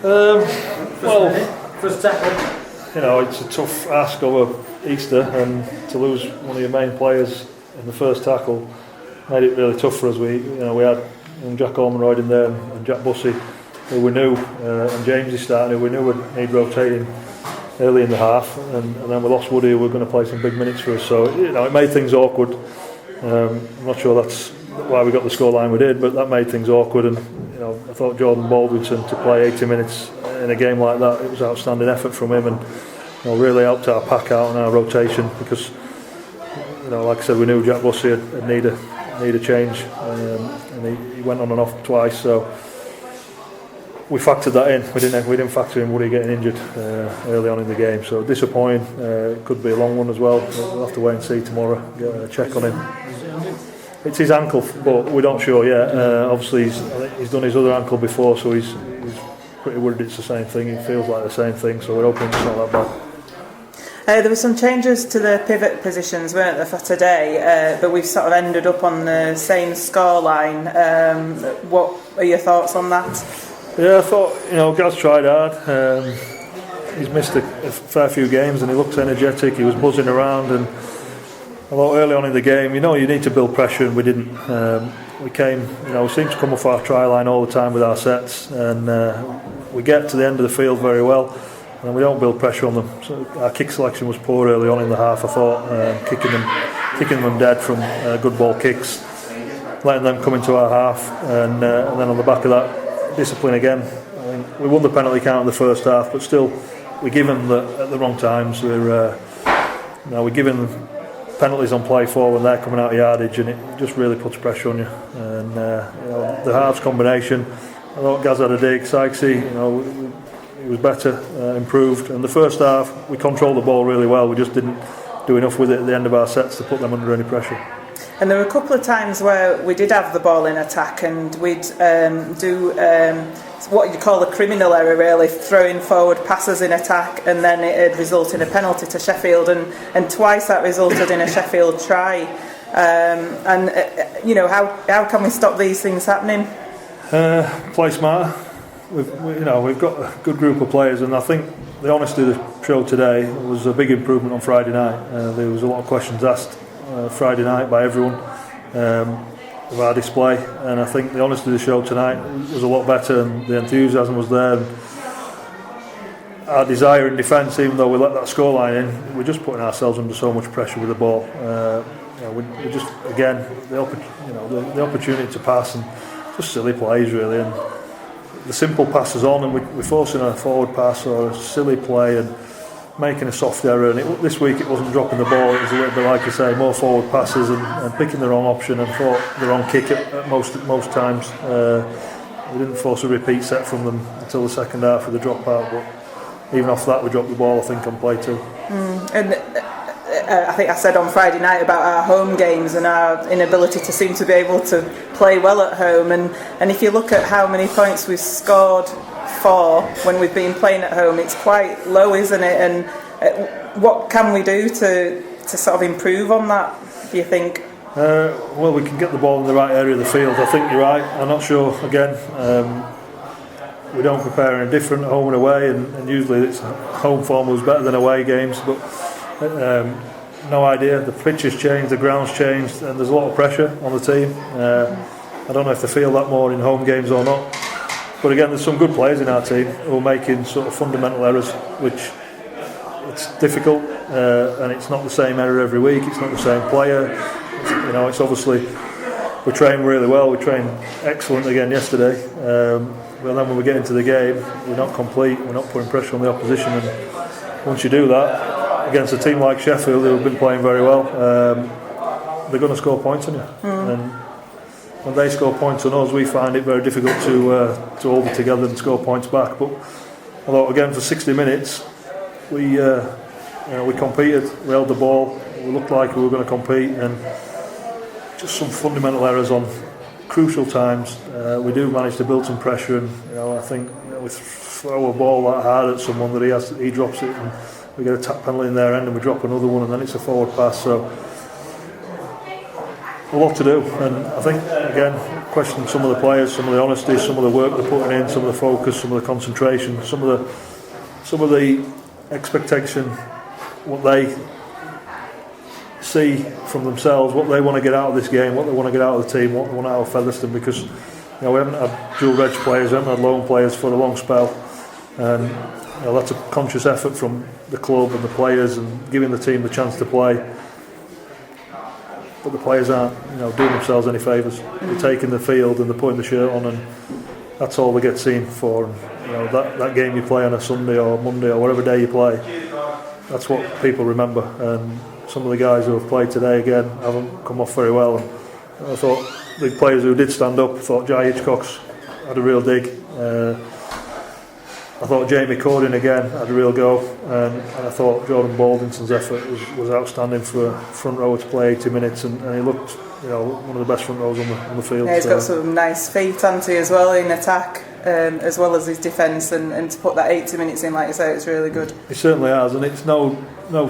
Well, first tackle. It's a tough ask over Easter, and to lose one of your main players in the first tackle made it really tough for us. We had Jack Ormonroyd in there and Jack Bussey, who we knew, and James is starting, who we knew would need rotating early in the half, and then we lost Woody, who were going to play some big minutes for us. So it made things awkward. I'm not sure that's why we got the scoreline we did, but that made things awkward. And I thought Jordan Baldwinson to play 80 minutes in a game like that, it was outstanding effort from him, and really helped our pack out and our rotation, because like I said, we knew Jack Bussey would need a change, and he went on and off twice, so we factored that in. We didn't factor in Woody getting injured early on in the game, so disappointing. It could be a long one as well. We'll have to wait and see tomorrow, get a check on him. It's his ankle, but we're not sure yet. Obviously he's done his other ankle before, so he's pretty worried it's the same thing. It feels like the same thing, so we're hoping it's not that bad. There were some changes to the pivot positions, weren't there, for today, but we've sort of ended up on the same scoreline. What are your thoughts on that? Yeah, I thought, Gaz tried hard. He's missed a fair few games and he looks energetic. He was buzzing around, and I thought early on in the game, you need to build pressure, and we didn't. We seemed to come off our try line all the time with our sets, and we get to the end of the field very well, and we don't build pressure on them. So our kick selection was poor early on in the half, I thought, kicking them dead from good ball kicks, letting them come into our half, and then on the back of that, discipline again. We won the penalty count in the first half, but still we give them at the wrong times. We're giving them penalties on play forward when they're coming out of yardage, and it just really puts pressure on you. And the halves combination, I thought Gaz had a dig. Sykesy, he was better, improved. And the first half, we controlled the ball really well. We just didn't do enough with it at the end of our sets to put them under any pressure. And there were a couple of times where we did have the ball in attack, and we'd do what you call a criminal error, really, throwing forward passes in attack, and then it had resulted in a penalty to Sheffield, and twice that resulted in a Sheffield try. How can we stop these things happening? Play smarter. We've got a good group of players, and I think the honesty of the show today was a big improvement on Friday night. There was a lot of questions asked Friday night by everyone of our display, and I think the honesty of the show tonight was a lot better, and the enthusiasm was there, and our desire in defence, even though we let that scoreline in, we're just putting ourselves under so much pressure with the ball. We just, again, the opportunity to pass, and just silly plays really, and the simple passes on, and we're forcing a forward pass or a silly play and making a soft error. And this week it wasn't dropping the ball, it was a little bit, like I say, more forward passes and picking the wrong option, and thought the wrong kick at most times. We didn't force a repeat set from them until the second half of the drop out, but even off that we dropped the ball, I think, on play too. And I think I said on Friday night about our home games and our inability to seem to be able to play well at home, and if you look at how many points we've scored for when we've been playing at home, it's quite low, isn't it? And what can we do to sort of improve on that, do you think? Well, we can get the ball in the right area of the field. I think you're right. I'm not sure, again, we don't prepare any different at home and away, and usually it's home form was better than away games, but no idea. The pitch has changed, the ground's changed, and there's a lot of pressure on the team. I don't know if they feel that more in home games or not. But again, there's some good players in our team who are making sort of fundamental errors, which it's difficult, and it's not the same error every week. It's not the same player. It's obviously, we train really well. We trained excellent again yesterday. But then when we get into the game, we're not complete. We're not putting pressure on the opposition. And once you do that against a team like Sheffield, who have been playing very well, they're going to score points on you. And when they score points on us, we find it very difficult to hold it together and score points back. But although again for 60 minutes we competed, we held the ball, we looked like we were going to compete, and just some fundamental errors on crucial times. We do manage to build some pressure, and I think we throw a ball that hard at someone that he drops it, and we get a tap penalty in their end, and we drop another one, and then it's a forward pass. So a lot to do, and I think again question some of the players, some of the honesty, some of the work they're putting in, some of the focus, some of the concentration, some of the expectation, what they see from themselves, what they want to get out of this game, what they want to get out of the team, what they want out of Featherstone, because we haven't had dual reg players, we haven't had loan players for a long spell, and that's a conscious effort from the club and the players and giving the team the chance to play. But the players aren't doing themselves any favours. They're taking the field and they're putting the shirt on, and that's all they get seen for. And, that game you play on a Sunday or Monday or whatever day you play, that's what people remember. And some of the guys who have played today again haven't come off very well. And I thought the players who did stand up, I thought Jai Hitchcock's had a real dig. I thought Jamie Cordin again had a real go, and I thought Jordan Baldington's effort was outstanding for a front rower to play 80 minutes, and he looked one of the best front rows on the field. Yeah, he's got some nice feet, hasn't he, as well in attack, as well as his defence, and to put that 80 minutes in, like you say, it's really good. He certainly has, and it's no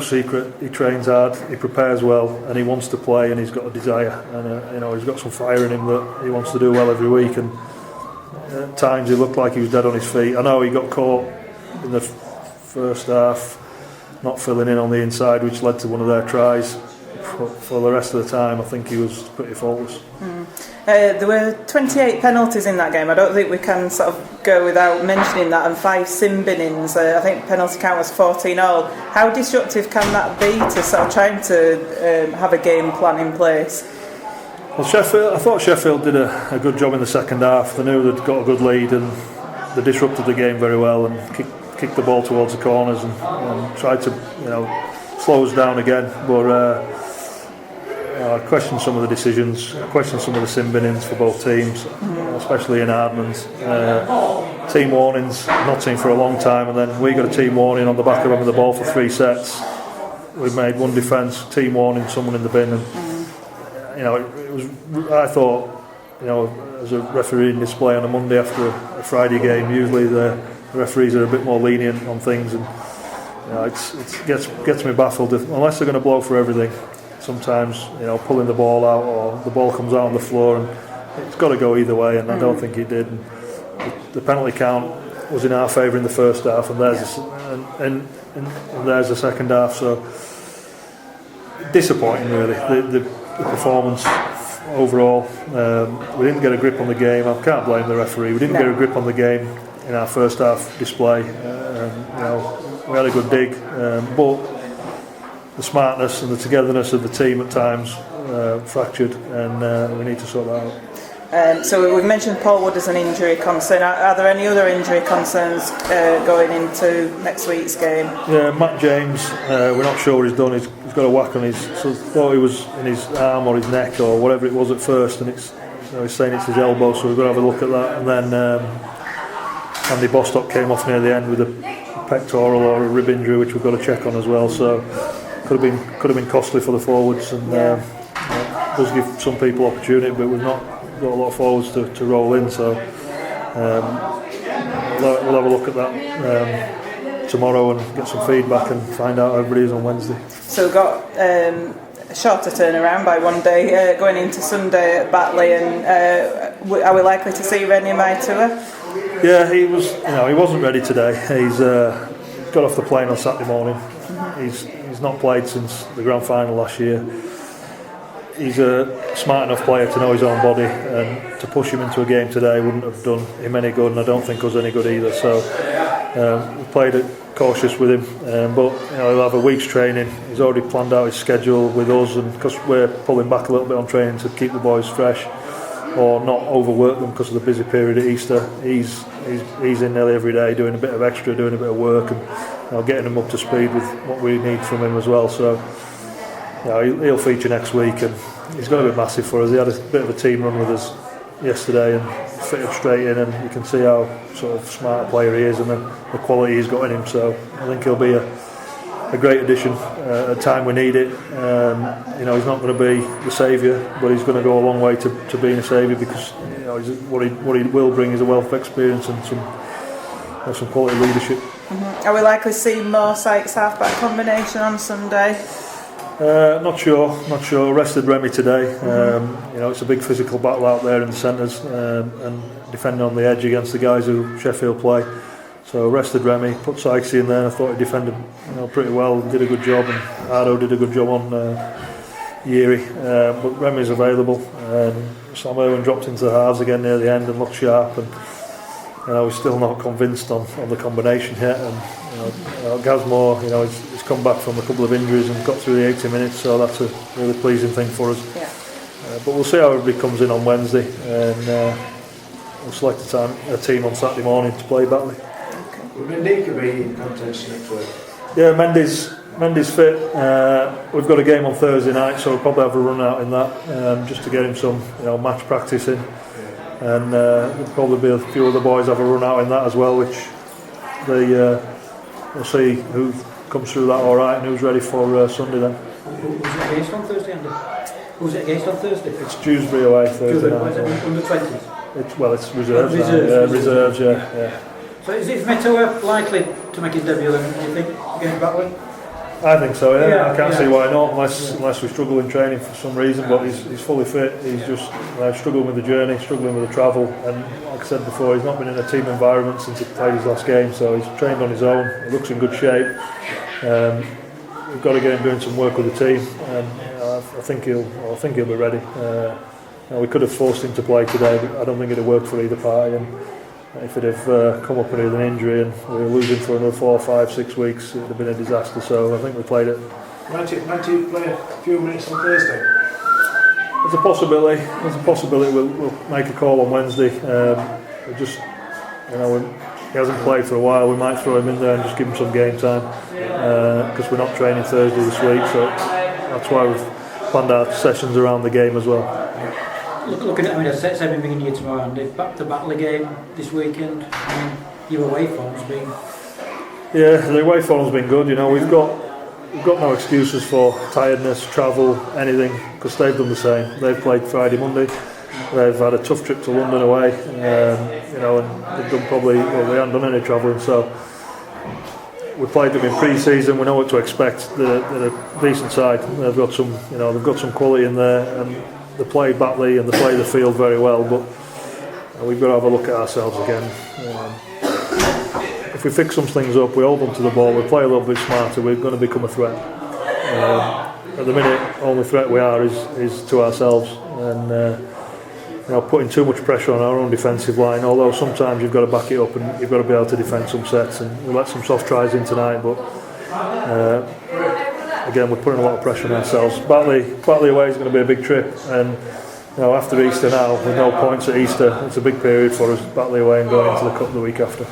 secret. He trains hard, he prepares well, and he wants to play, and he's got a desire, and he's got some fire in him that he wants to do well every week. And at times he looked like he was dead on his feet. I know he got caught in the first half not filling in on the inside, which led to one of their tries. For the rest of the time I think he was pretty faultless. There were 28 penalties in that game. I don't think we can sort of go without mentioning that, and 5 sin binnings. I think penalty count was 14 all. How disruptive can that be to sort of trying to have a game plan in place? Well, I thought Sheffield did a good job in the second half. They knew they'd got a good lead and they disrupted the game very well and kicked the ball towards the corners and tried to slow us down again. But I questioned some of the decisions, I questioned some of the sin binnings for both teams, especially in Hardman's. Team warnings, not seen for a long time, and then we got a team warning on the back of having the ball for 3 sets. We made one defence, team warning, someone in the bin, and it was. I thought, as a refereeing display on a Monday after a Friday game, usually the referees are a bit more lenient on things, and it gets me baffled unless they're going to blow for everything. Sometimes pulling the ball out or the ball comes out on the floor, and it's got to go either way, and I don't think it did. And the penalty count was in our favour in the first half, and there's the second half. So disappointing, really. The performance overall. We didn't get a grip on the game. I can't blame the referee. We didn't get a grip on the game in our first half display. We had a good dig, but the smartness and the togetherness of the team at times fractured, and we need to sort that out. So we've mentioned Paul Wood as an injury concern. Are there any other injury concerns going into next week's game? Yeah, Matt James, we're not sure what he's done. He's got a whack on his, so thought he was in his arm or his neck or whatever it was at first, and it's he's saying it's his elbow, so we've got to have a look at that. And then Andy Bostock came off near the end with a pectoral or a rib injury, which we've got to check on as well. So could have been costly for the forwards, and does give some people opportunity, but we've not got a lot of forwards to roll in, so we'll have a look at that tomorrow and get some feedback and find out how everybody is on Wednesday. So we've got a shorter turnaround by one day going into Sunday at Batley, and are we likely to see Rennie Maitua? Yeah, he wasn't ready today. He's got off the plane on Saturday morning. He's not played since the grand final last year. He's a smart enough player to know his own body, and to push him into a game today wouldn't have done him any good, and I don't think us any good either. So we played it cautious with him, but he'll have a week's training. He's already planned out his schedule with us, and because we're pulling back a little bit on training to keep the boys fresh or not overwork them because of the busy period at Easter, he's in nearly every day doing a bit of extra, doing a bit of work, and getting him up to speed with what we need from him as well. So he'll feature next week, and he's going to be massive for us. He had a bit of a team run with us yesterday and fit him straight in, and you can see how sort of smart a player he is and the quality he's got in him. So I think he'll be a great addition at a time we need it. He's not going to be the saviour, but he's going to go a long way to being a saviour, because what he will bring is a wealth of experience and some quality leadership. Are we likely to see more Sykes half-back combination on Sunday? Not sure. Rested Remy today. It's a big physical battle out there in the centres, and defending on the edge against the guys who Sheffield play. So rested Remy, put Sykesy in there. I thought he defended pretty well, did a good job, and Ardo did a good job on Yeri. But Remy's available. Sam Irwin dropped into the halves again near the end and looked sharp. And we're still not convinced on the combination yet. And Gazmore, he's come back from a couple of injuries and got through the 80 minutes, so that's a really pleasing thing for us. Yeah. But we'll see how everybody comes in on Wednesday, and we'll select a team on Saturday morning to play Batley. Will Mendika be in contention next week? Yeah, Mendy's fit. We've got a game on Thursday night, so we'll probably have a run out in that, just to get him some match practice in. And there'll probably be a few other boys have a run out in that as well, which we'll see who comes through that all right and who's ready for Sunday then. Who's it against on Thursday, Andy? Who's it against on Thursday? It's Dewsbury away Thursday night. Under 20s? It's reserves. Reserves, yeah. So is Metoa likely to make his debut then, do you think, against Batley? I think so, yeah. I can't see why not, Yeah. unless we struggle in training for some reason, but he's fully fit. He's just struggling with the journey, struggling with the travel, and like I said before, he's not been in a team environment since he played his last game, so he's trained on his own. He looks in good shape. We've got to get him doing some work with the team, and I think he'll be ready. We could have forced him to play today, but I don't think it'd have worked for either party. And if it had come up with an injury and we were losing for another 4, 5, 6 weeks, it would have been a disaster. So I think we played it. Might you play a few minutes on Thursday? There's a possibility we'll make a call on Wednesday. We just, he hasn't played for a while. We might throw him in there and just give him some game time, because we're not training Thursday this week. So that's why we've planned our sessions around the game as well. Looking at a set 7 beginning here tomorrow, and back to Batley game this weekend. Your away form's been. Yeah, the away form's been good. We've got no excuses for tiredness, travel, anything, because they've done the same. They've played Friday, Monday. They've had a tough trip to London away, and they've done we haven't done any travelling. So we played them in pre-season. We know what to expect. They're a decent side. They've got some quality in there, and they play Batley and they play the field very well, but we've got to have a look at ourselves again. If we fix some things up, we hold on to the ball, we play a little bit smarter, we're going to become a threat. At the minute, only threat we are is to ourselves, and putting too much pressure on our own defensive line, although sometimes you've got to back it up and you've got to be able to defend some sets, and we let some soft tries in tonight, but again, we're putting a lot of pressure on ourselves. Batley away is going to be a big trip, and after Easter now, with no points at Easter, it's a big period for us, Batley away and going into the Cup the week after.